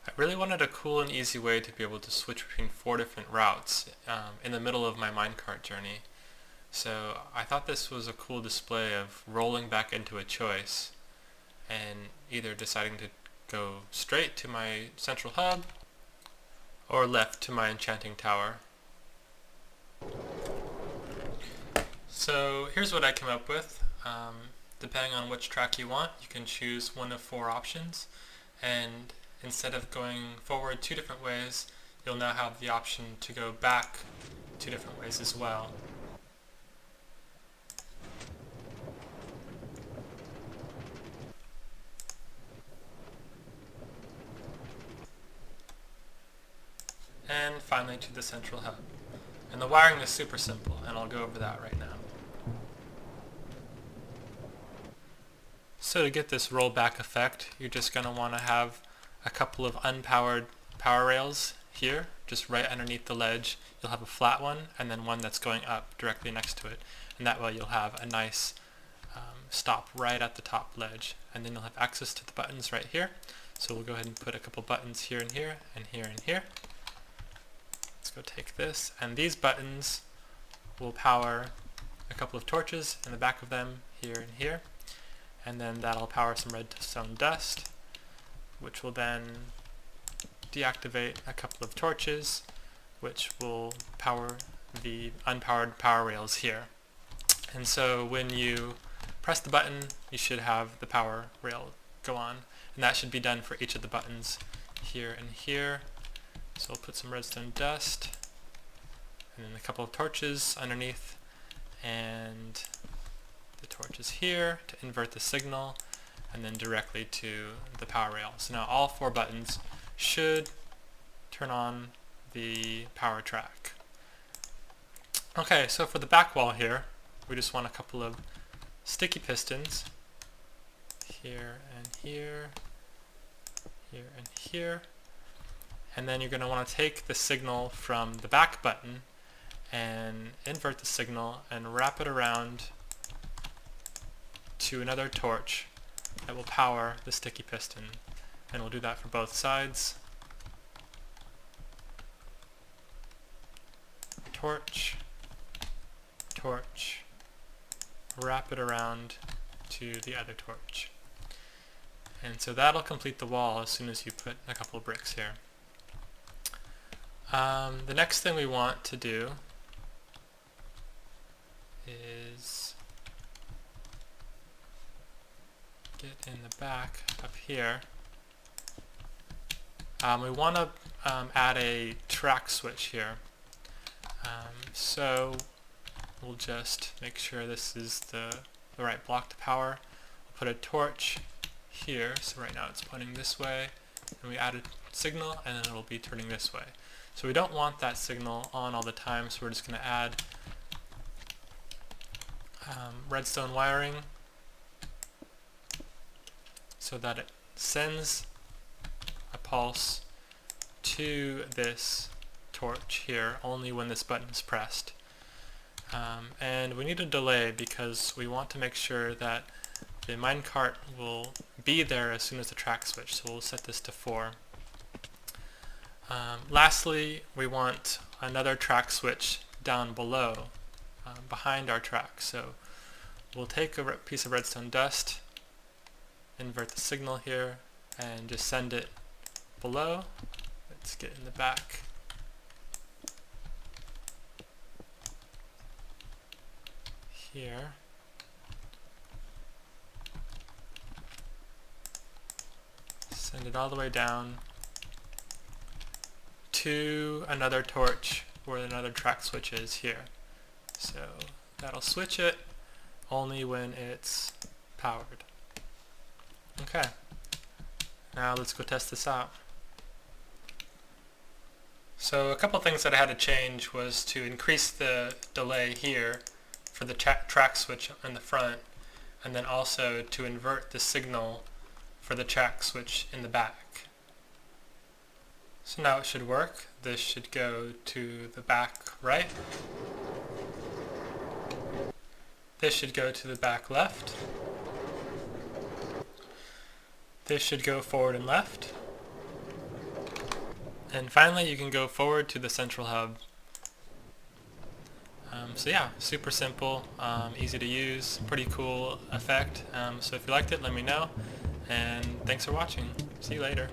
I really wanted a cool and easy way to be able to switch between 4 different routes in the middle of my minecart journey. So I thought this was a cool display of rolling back into a choice and either deciding to go straight to my central hub or left to my enchanting tower. So here's what I came up with. Depending on which track you want, you can choose one of 4 options, and instead of going forward 2 different ways, you'll now have the option to go back 2 different ways as well. And finally to the central hub. And the wiring is super simple, and I'll go over that right now. So to get this rollback effect, you're just going to want to have a couple of unpowered power rails here, just right underneath the ledge. You'll have a flat one, and then one that's going up directly next to it. And that way you'll have a nice stop right at the top ledge. And then you'll have access to the buttons right here. So we'll go ahead and put a couple buttons here and here, and here and here. Let's go take this, and these buttons will power a couple of torches in the back of them, here and here. And then that'll power some redstone dust, which will then deactivate a couple of torches, which will power the unpowered power rails here. And so when you press the button, you should have the power rail go on. And that should be done for each of the buttons here and here. So we'll put some redstone dust, and then a couple of torches underneath, and the torches here to invert the signal, and then directly to the power rail. So now all 4 buttons should turn on the power track. Okay, so for the back wall here, we just want a couple of sticky pistons here and here, here and here. And then you're going to want to take the signal from the back button and invert the signal and wrap it around to another torch that will power the sticky piston. And we'll do that for both sides. Torch, torch, wrap it around to the other torch. And so that'll complete the wall as soon as you put a couple of bricks here. The next thing we want to do is get in the back up here. We want to add a track switch here. So we'll just make sure this is the right block to power. We'll put a torch here, so right now it's pointing this way, and we add a signal, and then it'll be turning this way. So we don't want that signal on all the time, so we're just going to add redstone wiring so that it sends a pulse to this torch here only when this button is pressed. And we need a delay because we want to make sure that the minecart will be there as soon as the track switch, so we'll set this to 4. Lastly, we want another track switch down below, behind our track. So we'll take a piece of redstone dust, invert the signal here, and just send it below. Let's get in the back. Here. Send it all the way down to another torch where another track switch is here. So that'll switch it only when it's powered. Okay, now let's go test this out. So a couple things that I had to change was to increase the delay here for the track switch in the front, and then also to invert the signal for the track switch in the back. So now it should work. This should go to the back right. This should go to the back left. This should go forward and left. And finally, you can go forward to the central hub. So yeah, super simple, easy to use, pretty cool effect. So if you liked it, let me know, and thanks for watching. See you later.